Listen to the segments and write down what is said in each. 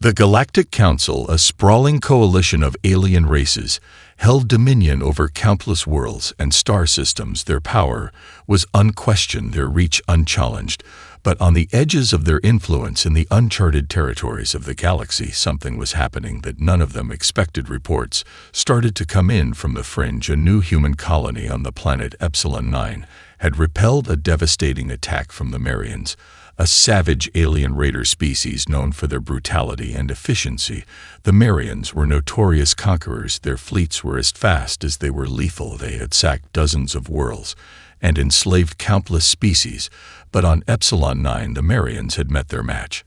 The Galactic Council, a sprawling coalition of alien races, held dominion over countless worlds and star systems. Their power was unquestioned, their reach unchallenged. But on the edges of their influence in the uncharted territories of the galaxy, something was happening that none of them expected. Reports started to come in from the fringe. A new human colony on the planet Epsilon 9 had repelled a devastating attack from the Marians, a savage alien raider species known for their brutality and efficiency. The Marians were notorious conquerors. Their fleets were as fast as they were lethal. They had sacked dozens of worlds and enslaved countless species, but on Epsilon 9 the Marians had met their match.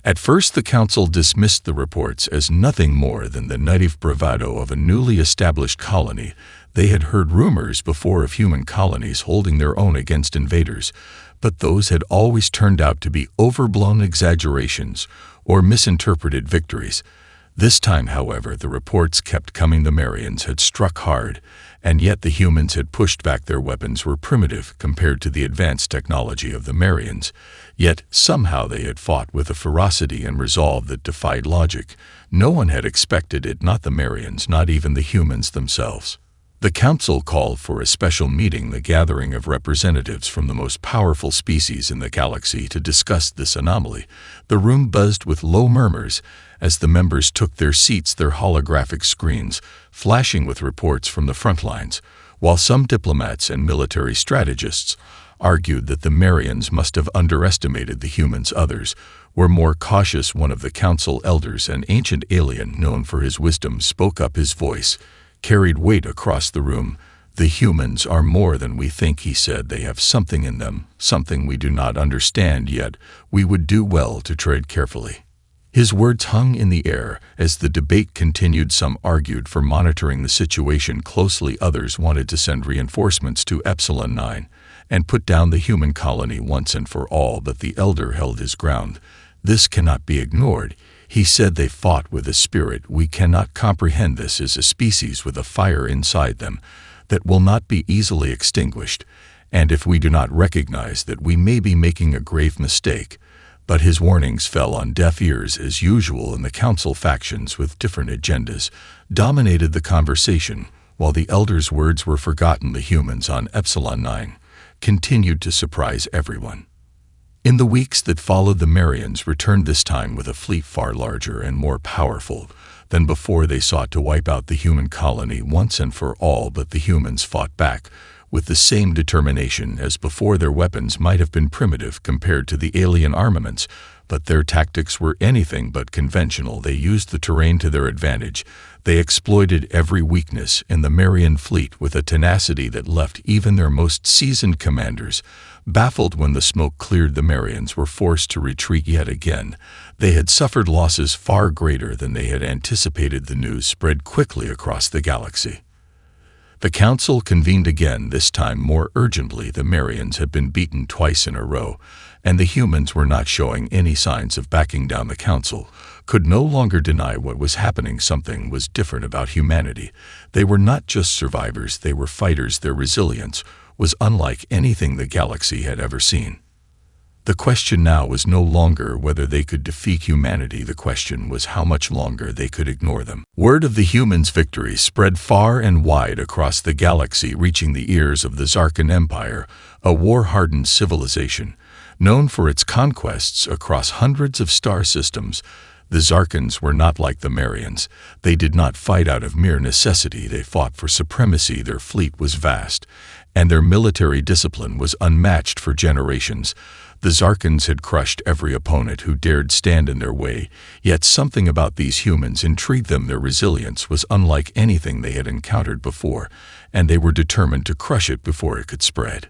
At first the Council dismissed the reports as nothing more than the naive bravado of a newly established colony. They had heard rumors before of human colonies holding their own against invaders, but those had always turned out to be overblown exaggerations or misinterpreted victories. This time, however, the reports kept coming. The Marians had struck hard, and yet the humans had pushed back. Their weapons were primitive compared to the advanced technology of the Marians. Yet somehow they had fought with a ferocity and resolve that defied logic. No one had expected it, not the Marians, not even the humans themselves. The Council called for a special meeting, the gathering of representatives from the most powerful species in the galaxy, to discuss this anomaly. The room buzzed with low murmurs as the members took their seats, their holographic screens flashing with reports from the front lines, while some diplomats and military strategists argued that the Marians must have underestimated the humans. Others were more cautious. One of the Council elders, an ancient alien known for his wisdom, spoke up. His voice carried weight across the room. "The humans are more than we think," he said. "They have something in them, something we do not understand yet. We would do well to tread carefully." His words hung in the air as the debate continued. Some argued for monitoring the situation closely. Others wanted to send reinforcements to Epsilon 9 and put down the human colony once and for all. But the elder held his ground. "This cannot be ignored," he said. "They fought with a spirit we cannot comprehend. This is a species with a fire inside them that will not be easily extinguished, and if we do not recognize that, we may be making a grave mistake." But his warnings fell on deaf ears. As usual, in the Council, factions with different agendas dominated the conversation. While the elders' words were forgotten, the humans on Epsilon 9 continued to surprise everyone. In the weeks that followed, the Marians returned, this time with a fleet far larger and more powerful than before. They sought to wipe out the human colony once and for all, but the humans fought back with the same determination as before. Their weapons might have been primitive compared to the alien armaments, but their tactics were anything but conventional. They used the terrain to their advantage. They exploited every weakness in the Marian fleet with a tenacity that left even their most seasoned commanders baffled. When the smoke cleared, the Marians were forced to retreat yet again. They had suffered losses far greater than they had anticipated. The news spread quickly across the galaxy. The Council convened again, this time more urgently. The Marians had been beaten twice in a row, and the humans were not showing any signs of backing down. The Council could no longer deny what was happening. Something was different about humanity. They were not just survivors, they were fighters. Their resilience was unlike anything the galaxy had ever seen. The question now was no longer whether they could defeat humanity. The question was how much longer they could ignore them. Word of the humans' victory spread far and wide across the galaxy, reaching the ears of the Zarkan Empire, a war-hardened civilization known for its conquests across hundreds of star systems. The Zarkans were not like the Marians. They did not fight out of mere necessity. They fought for supremacy. Their fleet was vast, and their military discipline was unmatched for generations. The Zarkans had crushed every opponent who dared stand in their way, yet something about these humans intrigued them. Their resilience was unlike anything they had encountered before, and they were determined to crush it before it could spread.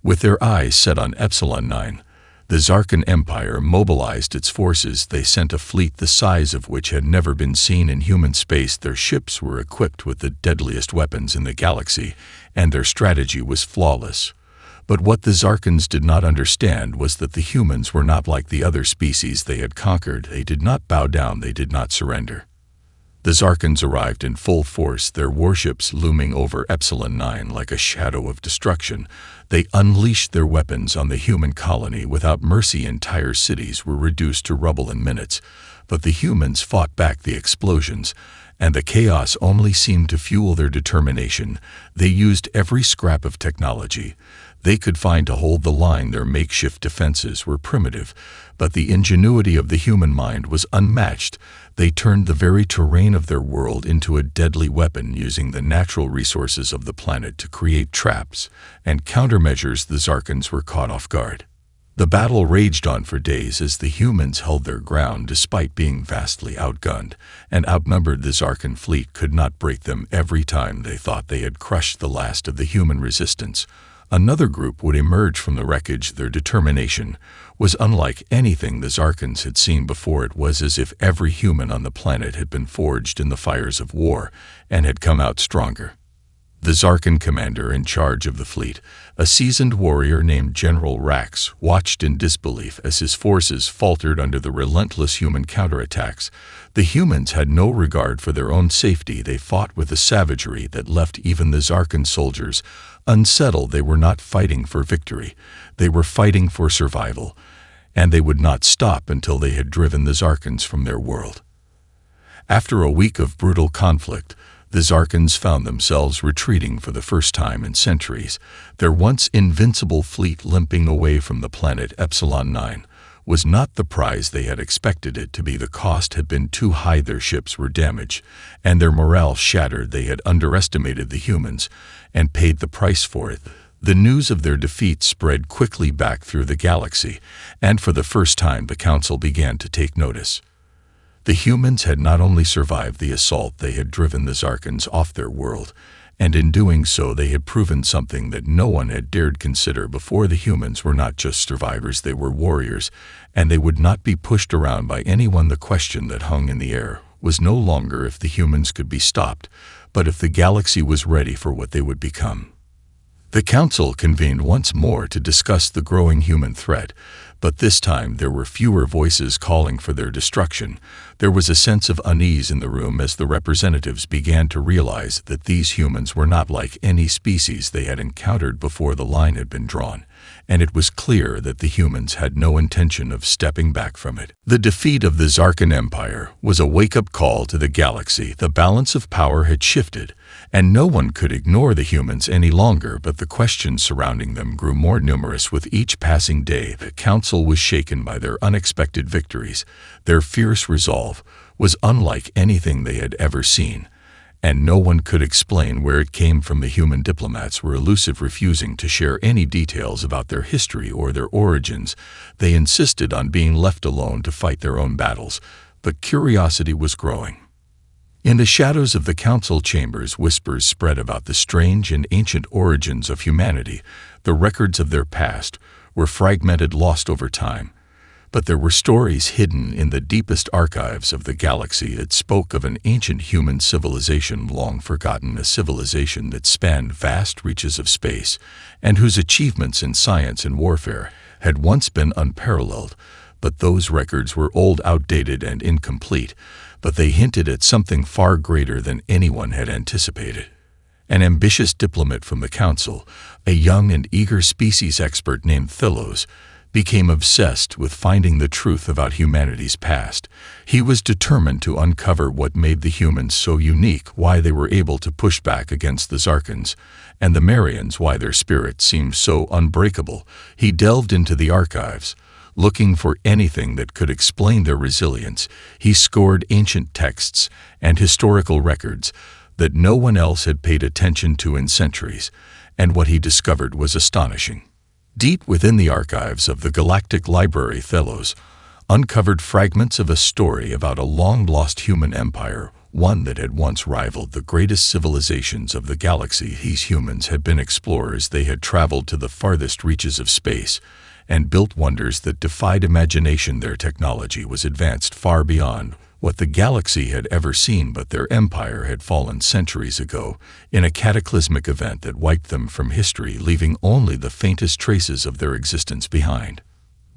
With their eyes set on Epsilon 9, the Zarkan Empire mobilized its forces. They sent a fleet the size of which had never been seen in human space. Their ships were equipped with the deadliest weapons in the galaxy, and their strategy was flawless. But what the Zarkans did not understand was that the humans were not like the other species they had conquered. They did not bow down, they did not surrender. The Zarkans arrived in full force, their warships looming over Epsilon 9 like a shadow of destruction. They unleashed their weapons on the human colony without mercy. Entire cities were reduced to rubble in minutes. but the humans fought back the explosions, and the chaos only seemed to fuel their determination. They used every scrap of technology they could find to hold the line. Their makeshift defenses were primitive, but the ingenuity of the human mind was unmatched. They turned the very terrain of their world into a deadly weapon, using the natural resources of the planet to create traps and countermeasures. The Zarkans were caught off guard. The battle raged on for days as the humans held their ground despite being vastly outgunned and outnumbered. The Zarkan fleet could not break them. Every time they thought they had crushed the last of the human resistance, another group would emerge from the wreckage. Their determination was unlike anything the Zarkans had seen before. It was as if every human on the planet had been forged in the fires of war and had come out stronger. The Zarkan commander in charge of the fleet, a seasoned warrior named General Rax, watched in disbelief as his forces faltered under the relentless human counterattacks. The humans had no regard for their own safety. They fought with a savagery that left even the Zarkan soldiers unsettled. They were not fighting for victory. They were fighting for survival, and they would not stop until they had driven the Zarkans from their world. After a week of brutal conflict, the Zarkans found themselves retreating for the first time in centuries. Their once invincible fleet, limping away from the planet Epsilon 9, was not the prize they had expected it to be. The cost had been too high. Their ships were damaged, and their morale shattered. They had underestimated the humans and paid the price for it. The news of their defeat spread quickly back through the galaxy, and for the first time the Council began to take notice. The humans had not only survived the assault, they had driven the Zarkans off their world, and in doing so they had proven something that no one had dared consider before. The humans were not just survivors, they were warriors, and they would not be pushed around by anyone. The question that hung in the air was no longer if the humans could be stopped, but if the galaxy was ready for what they would become. The Council convened once more to discuss the growing human threat, but this time there were fewer voices calling for their destruction. There was a sense of unease in the room as the representatives began to realize that these humans were not like any species they had encountered before. The line had been drawn, and it was clear that the humans had no intention of stepping back from it. The defeat of the Zarkan Empire was a wake-up call to the galaxy. The balance of power had shifted, and no one could ignore the humans any longer, but the questions surrounding them grew more numerous with each passing day. The Council was shaken by their unexpected victories. Their fierce resolve was unlike anything they had ever seen, and no one could explain where it came from. The human diplomats were elusive, refusing to share any details about their history or their origins. They insisted on being left alone to fight their own battles, but curiosity was growing. In the shadows of the Council chambers, whispers spread about the strange and ancient origins of humanity. The records of their past were fragmented, lost over time, but there were stories hidden in the deepest archives of the galaxy that spoke of an ancient human civilization long forgotten, a civilization that spanned vast reaches of space and whose achievements in science and warfare had once been unparalleled. But those records were old, outdated, and incomplete, but they hinted at something far greater than anyone had anticipated. An ambitious diplomat from the Council, a young and eager species expert named Thylos, became obsessed with finding the truth about humanity's past. He was determined to uncover what made the humans so unique, why they were able to push back against the Zarkans, and the Marians, why their spirit seemed so unbreakable. He delved into the archives, looking for anything that could explain their resilience. He scoured ancient texts and historical records that no one else had paid attention to in centuries, and what he discovered was astonishing. Deep within the archives of the Galactic Library, Thylos uncovered fragments of a story about a long-lost human empire, one that had once rivaled the greatest civilizations of the galaxy. These humans had been explorers. They had traveled to the farthest reaches of space and built wonders that defied imagination. Their technology was advanced far beyond what the galaxy had ever seen, but their empire had fallen centuries ago in a cataclysmic event that wiped them from history, leaving only the faintest traces of their existence behind.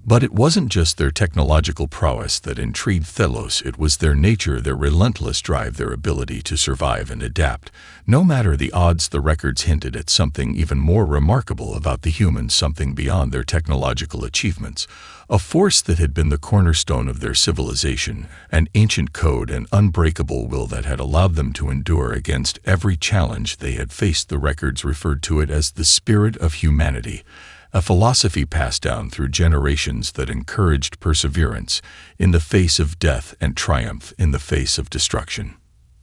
But it wasn't just their technological prowess that intrigued Thelos, it was their nature, their relentless drive, their ability to survive and adapt. No matter the odds, the records hinted at something even more remarkable about the humans, something beyond their technological achievements. A force that had been the cornerstone of their civilization, an ancient code and unbreakable will that had allowed them to endure against every challenge they had faced. The records referred to it as the spirit of humanity, a philosophy passed down through generations that encouraged perseverance in the face of death and triumph in the face of destruction.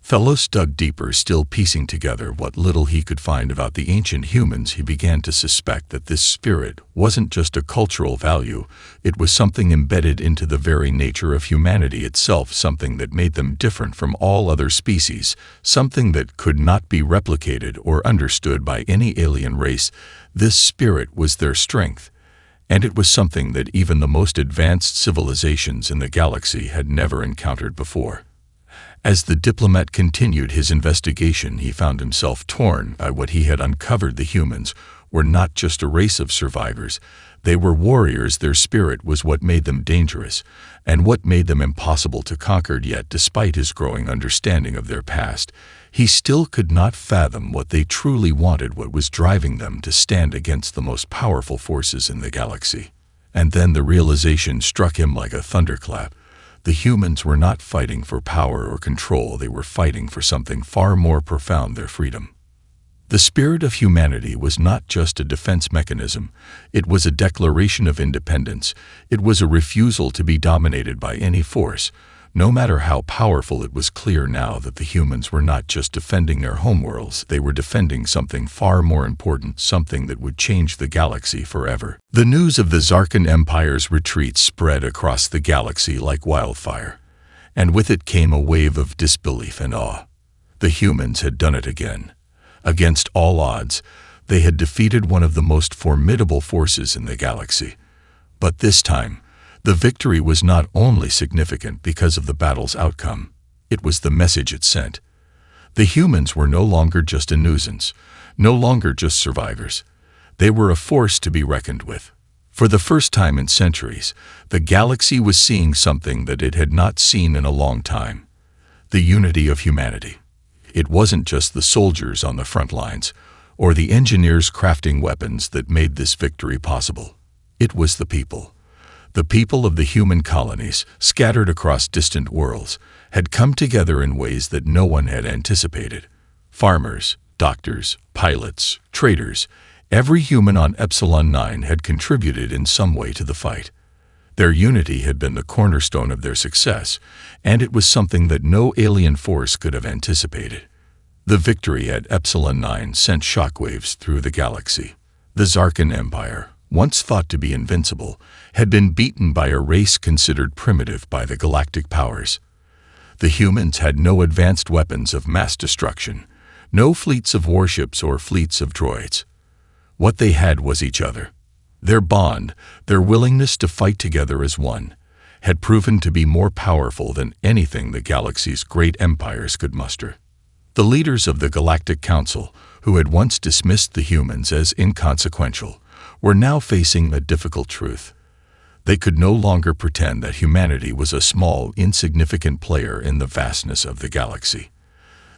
Thelos dug deeper, still piecing together what little he could find about the ancient humans. He began to suspect that this spirit wasn't just a cultural value, it was something embedded into the very nature of humanity itself, something that made them different from all other species, something that could not be replicated or understood by any alien race. This spirit was their strength, and it was something that even the most advanced civilizations in the galaxy had never encountered before. As the diplomat continued his investigation, he found himself torn by what he had uncovered. The humans were not just a race of survivors, they were warriors. Their spirit was what made them dangerous, and what made them impossible to conquer. Yet, despite his growing understanding of their past, he still could not fathom what they truly wanted, what was driving them to stand against the most powerful forces in the galaxy. And then the realization struck him like a thunderclap. The humans were not fighting for power or control, they were fighting for something far more profound: their freedom. The spirit of humanity was not just a defense mechanism, it was a declaration of independence. It was a refusal to be dominated by any force, no matter how powerful. It was clear now that the humans were not just defending their homeworlds, they were defending something far more important, something that would change the galaxy forever. The news of the Zarkan Empire's retreat spread across the galaxy like wildfire, and with it came a wave of disbelief and awe. The humans had done it again. Against all odds, they had defeated one of the most formidable forces in the galaxy. But this time, the victory was not only significant because of the battle's outcome, it was the message it sent. The humans were no longer just a nuisance, no longer just survivors. They were a force to be reckoned with. For the first time in centuries, the galaxy was seeing something that it had not seen in a long time: the unity of humanity. It wasn't just the soldiers on the front lines, or the engineers crafting weapons that made this victory possible. It was the people. The people of the human colonies, scattered across distant worlds, had come together in ways that no one had anticipated. Farmers, doctors, pilots, traders, every human on Epsilon 9 had contributed in some way to the fight. Their unity had been the cornerstone of their success, and it was something that no alien force could have anticipated. The victory at Epsilon 9 sent shockwaves through the galaxy. The Zarkan Empire, once thought to be invincible, had been beaten by a race considered primitive by the galactic powers. The humans had no advanced weapons of mass destruction, no fleets of warships or fleets of droids. What they had was each other. Their bond, their willingness to fight together as one, had proven to be more powerful than anything the galaxy's great empires could muster. The leaders of the Galactic Council, who had once dismissed the humans as inconsequential, were now facing a difficult truth. They could no longer pretend that humanity was a small, insignificant player in the vastness of the galaxy.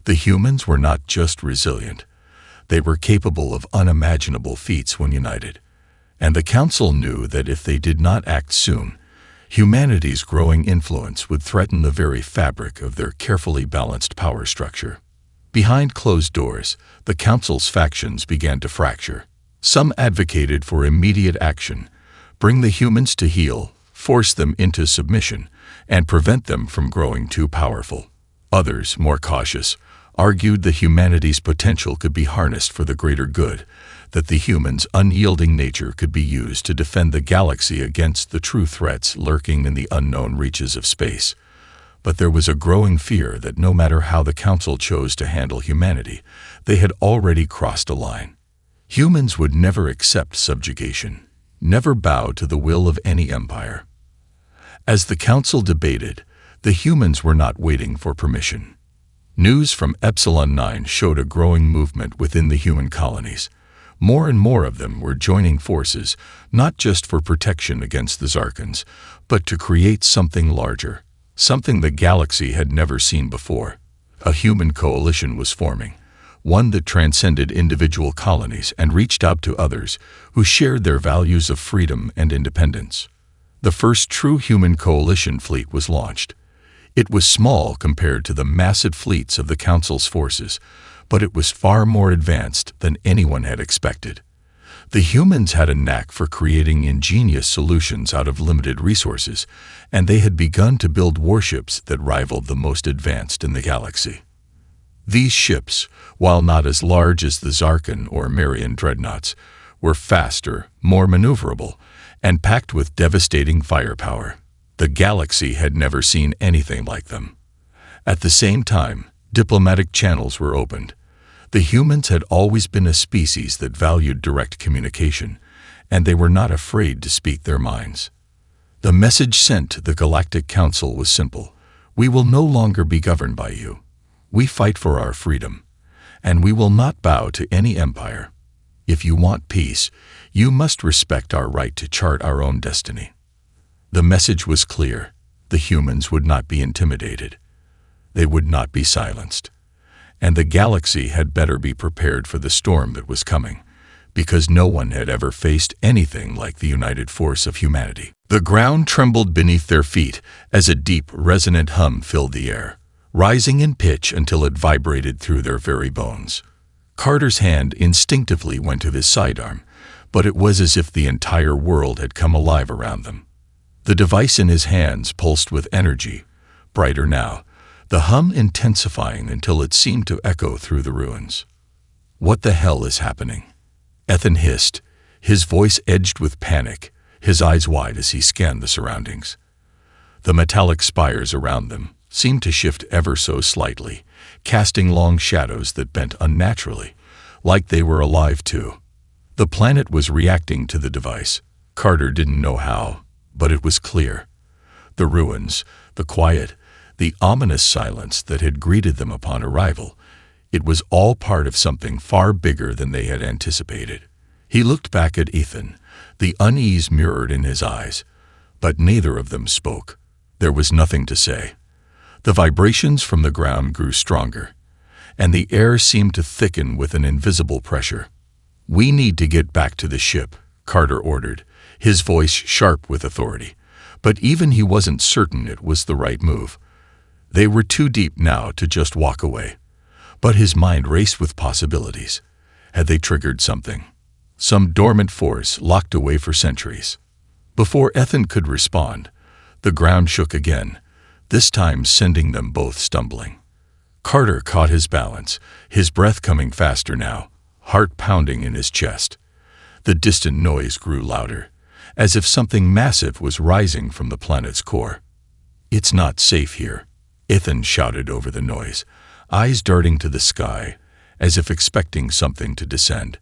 The humans were not just resilient, they were capable of unimaginable feats when united. And the Council knew that if they did not act soon, humanity's growing influence would threaten the very fabric of their carefully balanced power structure. Behind closed doors, the Council's factions began to fracture. Some advocated for immediate action, bring the humans to heel, force them into submission, and prevent them from growing too powerful. Others, more cautious, argued that humanity's potential could be harnessed for the greater good, that the humans' unyielding nature could be used to defend the galaxy against the true threats lurking in the unknown reaches of space. But there was a growing fear that no matter how the Council chose to handle humanity, they had already crossed a line. Humans would never accept subjugation, never bow to the will of any empire. As the Council debated, the humans were not waiting for permission. News from Epsilon 9 showed a growing movement within the human colonies. More and more of them were joining forces, not just for protection against the Zarkans, but to create something larger, something the galaxy had never seen before. A human coalition was forming, one that transcended individual colonies and reached out to others who shared their values of freedom and independence. The first true human coalition fleet was launched. It was small compared to the massive fleets of the Council's forces, but it was far more advanced than anyone had expected. The humans had a knack for creating ingenious solutions out of limited resources, and they had begun to build warships that rivaled the most advanced in the galaxy. These ships, while not as large as the Zarkan or Marian dreadnoughts, were faster, more maneuverable, and packed with devastating firepower. The galaxy had never seen anything like them. At the same time, diplomatic channels were opened. The humans had always been a species that valued direct communication, and they were not afraid to speak their minds. The message sent to the Galactic Council was simple: we will no longer be governed by you. We fight for our freedom, and we will not bow to any empire. If you want peace, you must respect our right to chart our own destiny. The message was clear: the humans would not be intimidated. They would not be silenced. And the galaxy had better be prepared for the storm that was coming, because no one had ever faced anything like the united force of humanity. The ground trembled beneath their feet as a deep, resonant hum filled the air, rising in pitch until it vibrated through their very bones. Carter's hand instinctively went to his sidearm, but it was as if the entire world had come alive around them. The device in his hands pulsed with energy, brighter now, the hum intensifying until it seemed to echo through the ruins. "What the hell is happening?" Ethan hissed, his voice edged with panic, his eyes wide as he scanned the surroundings. The metallic spires around them seemed to shift ever so slightly, casting long shadows that bent unnaturally, like they were alive too. The planet was reacting to the device. Carter didn't know how, but it was clear. The ruins, the quiet, the ominous silence that had greeted them upon arrival, it was all part of something far bigger than they had anticipated. He looked back at Ethan, the unease mirrored in his eyes, but neither of them spoke. There was nothing to say. The vibrations from the ground grew stronger, and the air seemed to thicken with an invisible pressure. "We need to get back to the ship," Carter ordered, his voice sharp with authority, but even he wasn't certain it was the right move. They were too deep now to just walk away. But his mind raced with possibilities. Had they triggered something? Some dormant force locked away for centuries? Before Ethan could respond, the ground shook again, this time sending them both stumbling. Carter caught his balance, his breath coming faster now, heart pounding in his chest. The distant noise grew louder, as if something massive was rising from the planet's core. "It's not safe here," Ethan shouted over the noise, eyes darting to the sky, as if expecting something to descend.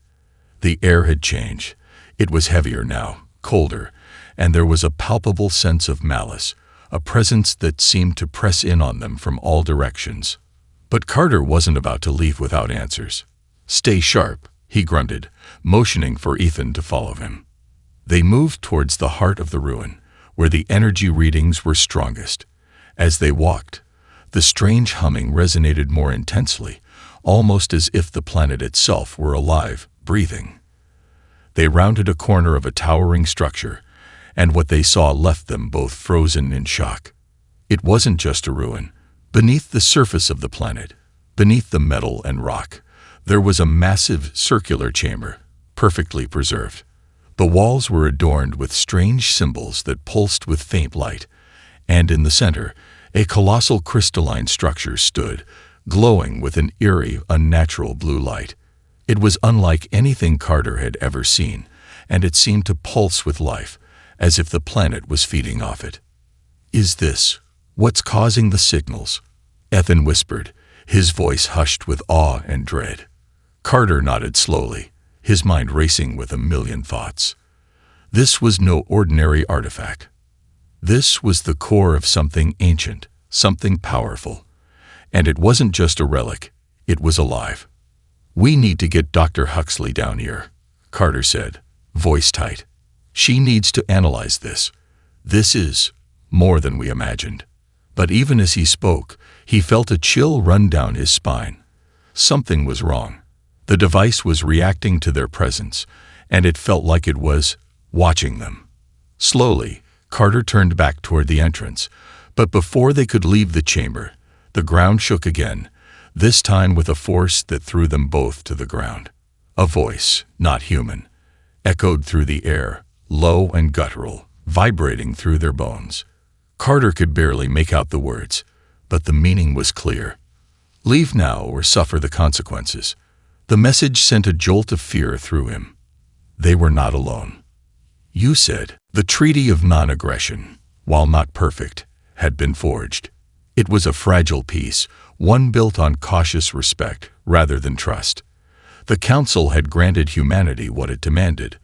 The air had changed. It was heavier now, colder, and there was a palpable sense of malice, a presence that seemed to press in on them from all directions. But Carter wasn't about to leave without answers. "Stay sharp," he grunted, motioning for Ethan to follow him. They moved towards the heart of the ruin, where the energy readings were strongest. As they walked, the strange humming resonated more intensely, almost as if the planet itself were alive, breathing. They rounded a corner of a towering structure, and what they saw left them both frozen in shock. It wasn't just a ruin. Beneath the surface of the planet, beneath the metal and rock, there was a massive circular chamber, perfectly preserved. The walls were adorned with strange symbols that pulsed with faint light, and in the center, a colossal crystalline structure stood, glowing with an eerie, unnatural blue light. It was unlike anything Carter had ever seen, and it seemed to pulse with life, as if the planet was feeding off it. "Is this what's causing the signals?" Ethan whispered, his voice hushed with awe and dread. Carter nodded slowly, his mind racing with a million thoughts. This was no ordinary artifact. This was the core of something ancient, something powerful. And it wasn't just a relic, it was alive. "We need to get Dr. Huxley down here," Carter said, voice tight. She needs to analyze this. This is more than we imagined. But even as he spoke, he felt a chill run down his spine. Something was wrong. The device was reacting to their presence, and it felt like it was watching them. Slowly, Carter turned back toward the entrance, but before they could leave the chamber, the ground shook again, this time with a force that threw them both to the ground. A voice, not human, echoed through the air, low and guttural, vibrating through their bones. Carter could barely make out the words, but the meaning was clear. Leave now or suffer the consequences. The message sent a jolt of fear through him. They were not alone. You said, the Treaty of Non-Aggression, while not perfect, had been forged. It was a fragile peace, one built on cautious respect rather than trust. The Council had granted humanity what it demanded,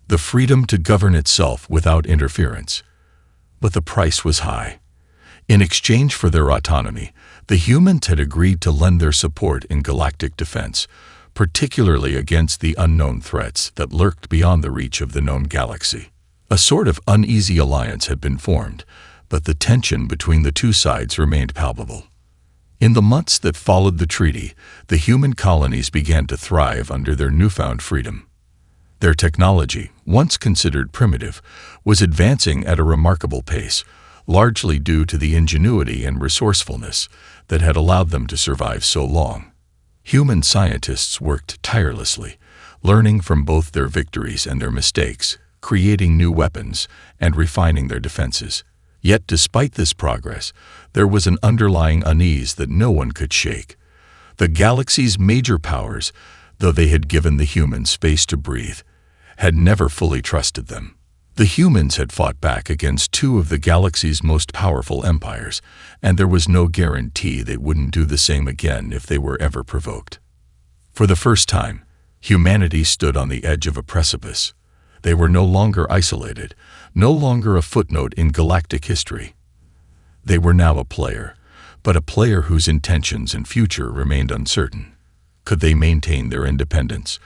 the freedom to govern itself without interference. But the price was high. In exchange for their autonomy, the humans had agreed to lend their support in galactic defense, particularly against the unknown threats that lurked beyond the reach of the known galaxy. A sort of uneasy alliance had been formed, but the tension between the two sides remained palpable. In the months that followed the treaty, the human colonies began to thrive under their newfound freedom. Their technology, once considered primitive, was advancing at a remarkable pace, largely due to the ingenuity and resourcefulness that had allowed them to survive so long. Human scientists worked tirelessly, learning from both their victories and their mistakes, creating new weapons and refining their defenses. Yet despite this progress, there was an underlying unease that no one could shake. The galaxy's major powers, though they had given the humans space to breathe, had never fully trusted them. The humans had fought back against two of the galaxy's most powerful empires, and there was no guarantee they wouldn't do the same again if they were ever provoked. For the first time, humanity stood on the edge of a precipice. They were no longer isolated, no longer a footnote in galactic history. They were now a player, but a player whose intentions and future remained uncertain. Could they maintain their independence?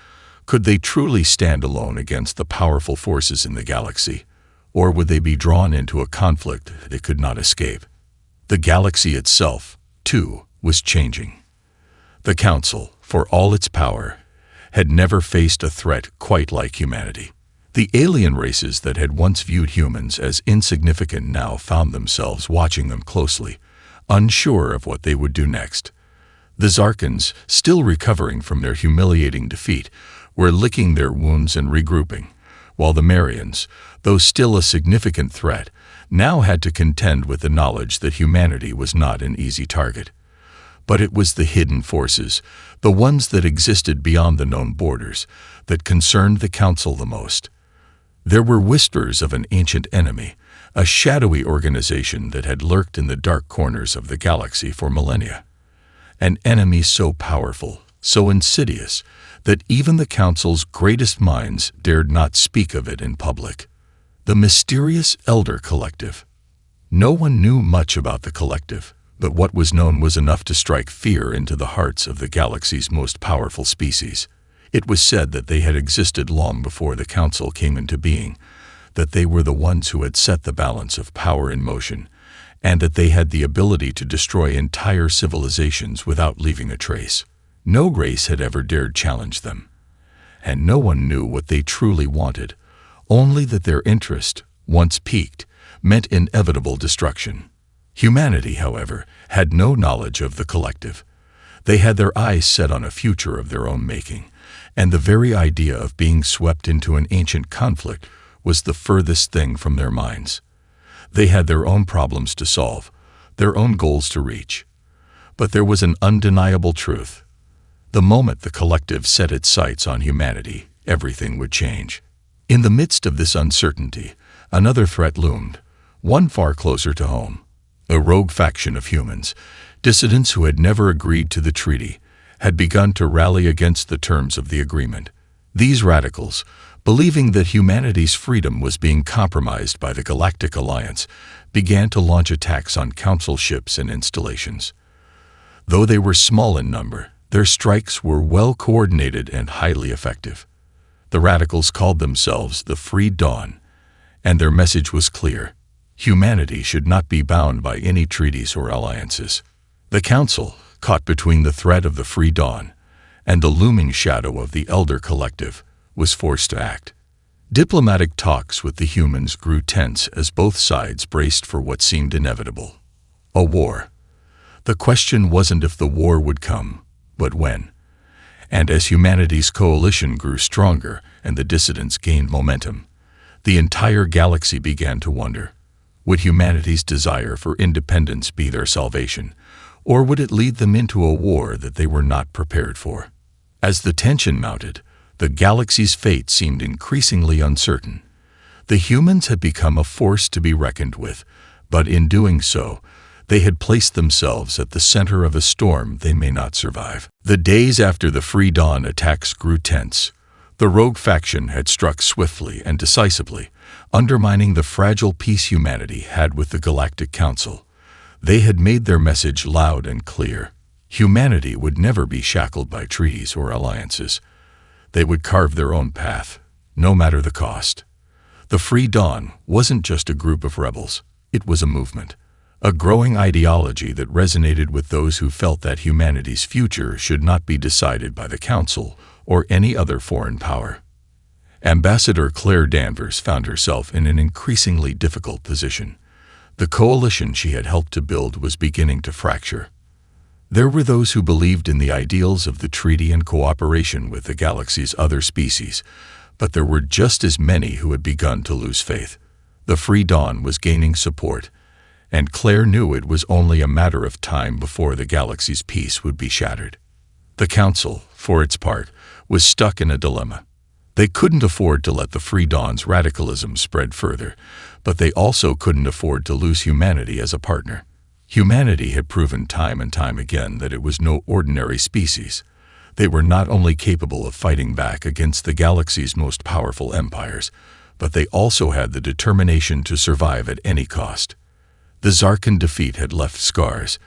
Could they truly stand alone against the powerful forces in the galaxy? Or would they be drawn into a conflict they could not escape? The galaxy itself, too, was changing. The Council, for all its power, had never faced a threat quite like humanity. The alien races that had once viewed humans as insignificant now found themselves watching them closely, unsure of what they would do next. The Zarkans, still recovering from their humiliating defeat, were licking their wounds and regrouping, while the Marians, though still a significant threat, now had to contend with the knowledge that humanity was not an easy target. But it was the hidden forces, the ones that existed beyond the known borders, that concerned the Council the most. There were whispers of an ancient enemy, a shadowy organization that had lurked in the dark corners of the galaxy for millennia. An enemy so powerful, so insidious, that even the Council's greatest minds dared not speak of it in public. The mysterious Elder Collective. No one knew much about the collective, but what was known was enough to strike fear into the hearts of the galaxy's most powerful species. It was said that they had existed long before the Council came into being, that they were the ones who had set the balance of power in motion, and that they had the ability to destroy entire civilizations without leaving a trace. No race had ever dared challenge them, and no one knew what they truly wanted, only that their interest, once piqued, meant inevitable destruction. Humanity, however, had no knowledge of the collective. They had their eyes set on a future of their own making, and the very idea of being swept into an ancient conflict was the furthest thing from their minds. They had their own problems to solve, their own goals to reach. But there was an undeniable truth. The moment the collective set its sights on humanity, everything would change. In the midst of this uncertainty, another threat loomed, one far closer to home. A rogue faction of humans, dissidents who had never agreed to the treaty, had begun to rally against the terms of the agreement. These radicals, believing that humanity's freedom was being compromised by the Galactic Alliance, began to launch attacks on Council ships and installations. Though they were small in number, their strikes were well coordinated and highly effective. The radicals called themselves the Free Dawn, and their message was clear. Humanity should not be bound by any treaties or alliances. The Council, caught between the threat of the Free Dawn and the looming shadow of the Elder Collective, was forced to act. Diplomatic talks with the humans grew tense as both sides braced for what seemed inevitable: a war. The question wasn't if the war would come, but when. And as humanity's coalition grew stronger and the dissidents gained momentum, the entire galaxy began to wonder: would humanity's desire for independence be their salvation, or would it lead them into a war that they were not prepared for? As the tension mounted, the galaxy's fate seemed increasingly uncertain. The humans had become a force to be reckoned with, but in doing so, they had placed themselves at the center of a storm they may not survive. The days after the Free Dawn attacks grew tense. The rogue faction had struck swiftly and decisively, undermining the fragile peace humanity had with the Galactic Council. They had made their message loud and clear. Humanity would never be shackled by treaties or alliances. They would carve their own path, no matter the cost. The Free Dawn wasn't just a group of rebels. It was a movement, a growing ideology that resonated with those who felt that humanity's future should not be decided by the Council or any other foreign power. Ambassador Claire Danvers found herself in an increasingly difficult position. The coalition she had helped to build was beginning to fracture. There were those who believed in the ideals of the treaty and cooperation with the galaxy's other species, but there were just as many who had begun to lose faith. The Free Dawn was gaining support, and Claire knew it was only a matter of time before the galaxy's peace would be shattered. The Council, for its part, was stuck in a dilemma. They couldn't afford to let the Free Dawn's radicalism spread further, but they also couldn't afford to lose humanity as a partner. Humanity had proven time and time again that it was no ordinary species. They were not only capable of fighting back against the galaxy's most powerful empires, but they also had the determination to survive at any cost. The Zarkan defeat had left scars,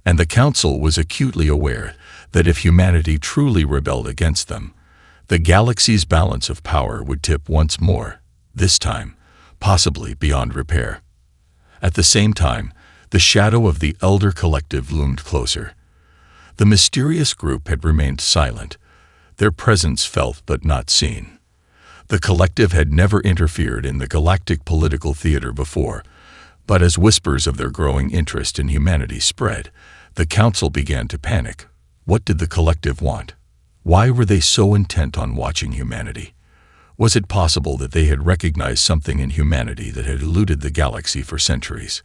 and the Council was acutely aware that if humanity truly rebelled against them, the galaxy's balance of power would tip once more, this time, possibly beyond repair. At the same time, the shadow of the Elder Collective loomed closer. The mysterious group had remained silent, their presence felt but not seen. The collective had never interfered in the galactic political theater before, but as whispers of their growing interest in humanity spread, the Council began to panic. What did the collective want? Why were they so intent on watching humanity? Was it possible that they had recognized something in humanity that had eluded the galaxy for centuries?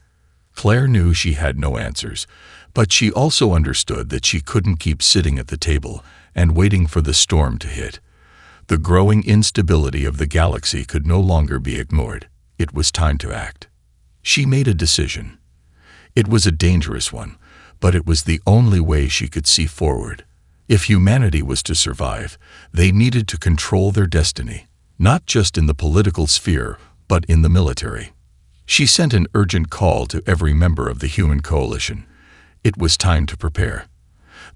Claire knew she had no answers, but she also understood that she couldn't keep sitting at the table and waiting for the storm to hit. The growing instability of the galaxy could no longer be ignored. It was time to act. She made a decision. It was a dangerous one, but it was the only way she could see forward. If humanity was to survive, they needed to control their destiny, not just in the political sphere, but in the military. She sent an urgent call to every member of the human coalition. It was time to prepare.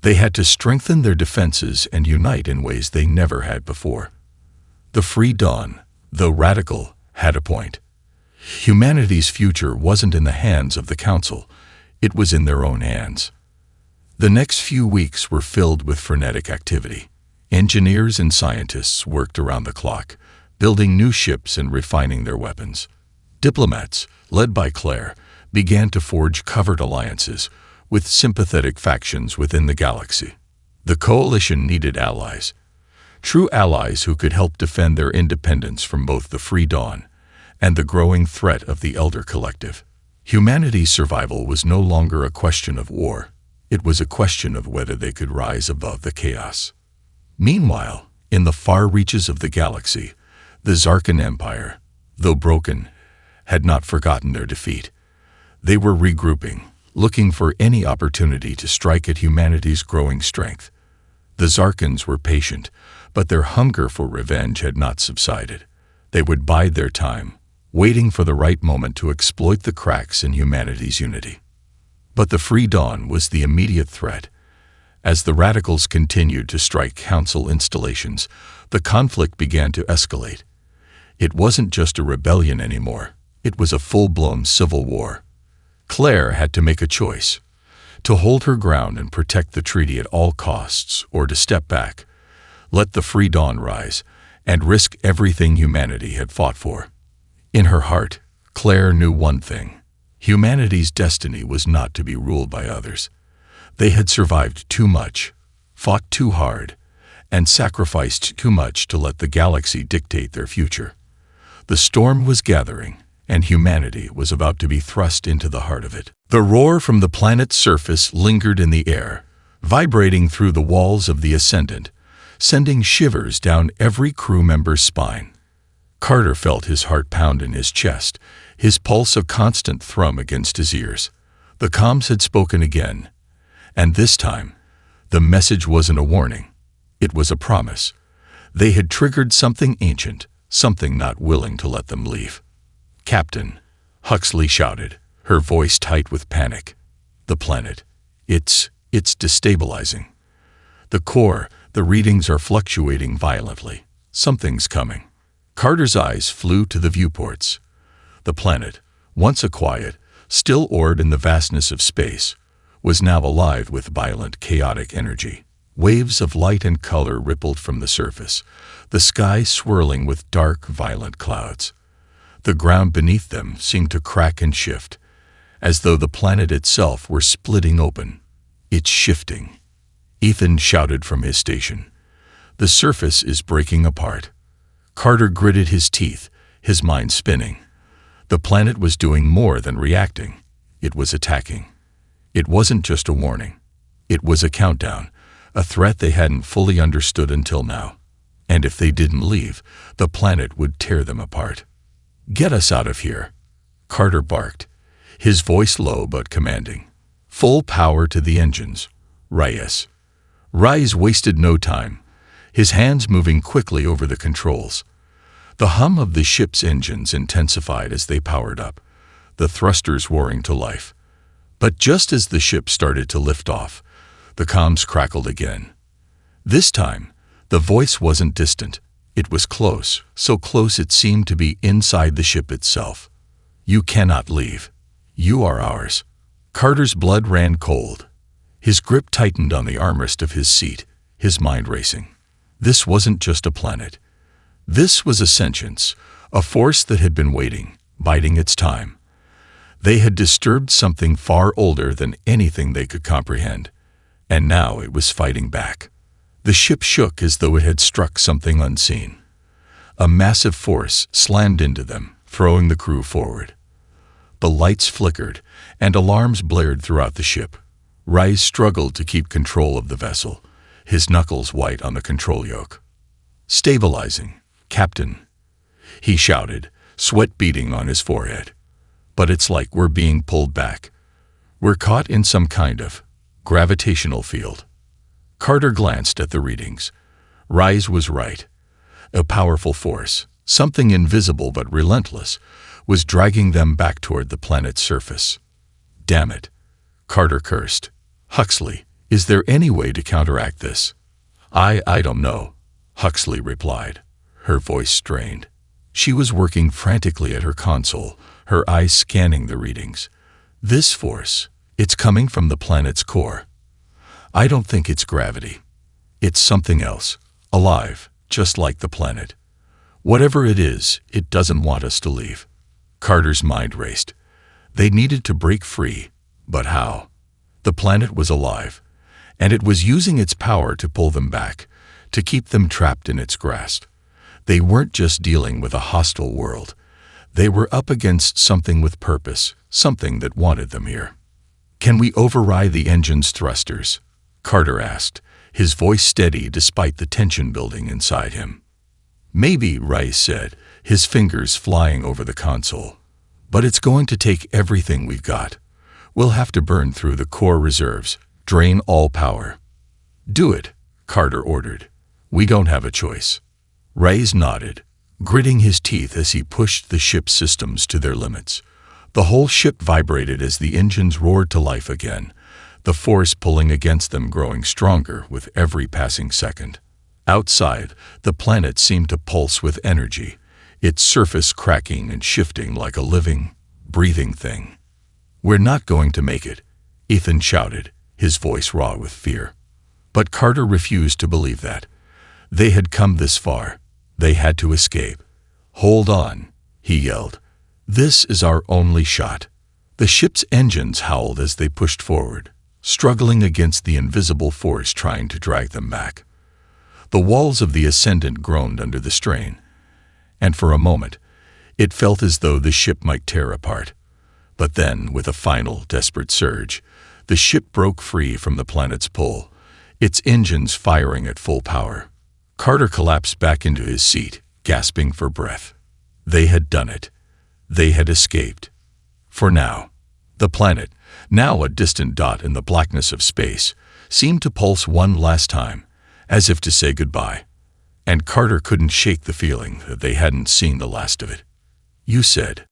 They had to strengthen their defenses and unite in ways they never had before. The Free Dawn, though radical, had a point. Humanity's future wasn't in the hands of the Council. It was in their own hands. The next few weeks were filled with frenetic activity. Engineers and scientists worked around the clock, building new ships and refining their weapons. Diplomats, led by Claire, began to forge covert alliances with sympathetic factions within the galaxy. The coalition needed allies, true allies who could help defend their independence from both the Free Dawn and the growing threat of the Elder Collective. Humanity's survival was no longer a question of war. It was a question of whether they could rise above the chaos. Meanwhile, in the far reaches of the galaxy, the Zarkan Empire, though broken, had not forgotten their defeat. They were regrouping, looking for any opportunity to strike at humanity's growing strength. The Zarkans were patient, but their hunger for revenge had not subsided. They would bide their time, waiting for the right moment to exploit the cracks in humanity's unity. But the Free Dawn was the immediate threat. As the radicals continued to strike Council installations, The conflict began to escalate. It wasn't just a rebellion anymore. It was a full-blown civil war. Claire had to make a choice: to hold her ground and protect the treaty at all costs, or to step back, let the free dawn rise, and risk everything humanity had fought for. In her heart, Claire knew one thing: humanity's destiny was not to be ruled by others. They had survived too much, fought too hard, and sacrificed too much to let the galaxy dictate their future. The storm was gathering, and humanity was about to be thrust into the heart of it. The roar from the planet's surface lingered in the air, vibrating through the walls of the Ascendant, sending shivers down every crew member's spine. Carter felt his heart pound in his chest, his pulse a constant thrum against his ears. The comms had spoken again, and this time, the message wasn't a warning. It was a promise. They had triggered something ancient, something not willing to let them leave. "Captain," Huxley shouted, her voice tight with panic. "The planet. It's destabilizing. The core, the readings are fluctuating violently. Something's coming." Carter's eyes flew to the viewports. The planet, once a quiet, still orb in the vastness of space, was now alive with violent, chaotic energy. Waves of light and color rippled from the surface, the sky swirling with dark, violent clouds. The ground beneath them seemed to crack and shift, as though the planet itself were splitting open. "It's shifting," Ethan shouted from his station. "The surface is breaking apart." Carter gritted his teeth, his mind spinning. The planet was doing more than reacting. It was attacking. It wasn't just a warning. It was a countdown, a threat they hadn't fully understood until now. And if they didn't leave, the planet would tear them apart. "Get us out of here," Carter barked, his voice low but commanding. "Full power to the engines. Reyes." Reyes wasted no time, his hands moving quickly over the controls. The hum of the ship's engines intensified as they powered up, the thrusters roaring to life. But just as the ship started to lift off, the comms crackled again. This time, the voice wasn't distant. It was close, so close it seemed to be inside the ship itself. "You cannot leave. You are ours." Carter's blood ran cold. His grip tightened on the armrest of his seat, his mind racing. This wasn't just a planet. This was a sentience, a force that had been waiting, biding its time. They had disturbed something far older than anything they could comprehend, and now it was fighting back. The ship shook as though it had struck something unseen. A massive force slammed into them, throwing the crew forward. The lights flickered, and alarms blared throughout the ship. Reyes struggled to keep control of the vessel, his knuckles white on the control yoke. "Stabilizing, Captain," he shouted, sweat beading on his forehead. "But it's like we're being pulled back. We're caught in some kind of gravitational field." Carter glanced at the readings. Reyes was right. A powerful force, something invisible but relentless, was dragging them back toward the planet's surface. "Damn it," Carter cursed. "Huxley, is there any way to counteract this?" I don't know," Huxley replied, her voice strained. She was working frantically at her console, her eyes scanning the readings. "This force, it's coming from the planet's core. I don't think it's gravity. It's something else, alive, just like the planet. Whatever it is, it doesn't want us to leave." Carter's mind raced. They needed to break free, but how? The planet was alive, and it was using its power to pull them back, to keep them trapped in its grasp. They weren't just dealing with a hostile world. They were up against something with purpose, something that wanted them here. "Can we override the engine's thrusters?" Carter asked, his voice steady despite the tension building inside him. "Maybe," Reyes said, his fingers flying over the console. "But it's going to take everything we've got. We'll have to burn through the core reserves, drain all power." "Do it," Carter ordered. "We don't have a choice." Reyes nodded, gritting his teeth as he pushed the ship's systems to their limits. The whole ship vibrated as the engines roared to life again, the force pulling against them growing stronger with every passing second. Outside, the planet seemed to pulse with energy, its surface cracking and shifting like a living, breathing thing. "We're not going to make it," Ethan shouted, his voice raw with fear. But Carter refused to believe that. They had come this far. They had to escape. "Hold on," he yelled. "This is our only shot." The ship's engines howled as they pushed forward, struggling against the invisible force trying to drag them back. The walls of the Ascendant groaned under the strain, and for a moment, it felt as though the ship might tear apart. But then, with a final, desperate surge, the ship broke free from the planet's pull, its engines firing at full power. Carter collapsed back into his seat, gasping for breath. They had done it. They had escaped. For now. The planet, now a distant dot in the blackness of space, seemed to pulse one last time, as if to say goodbye. And Carter couldn't shake the feeling that they hadn't seen the last of it. "You said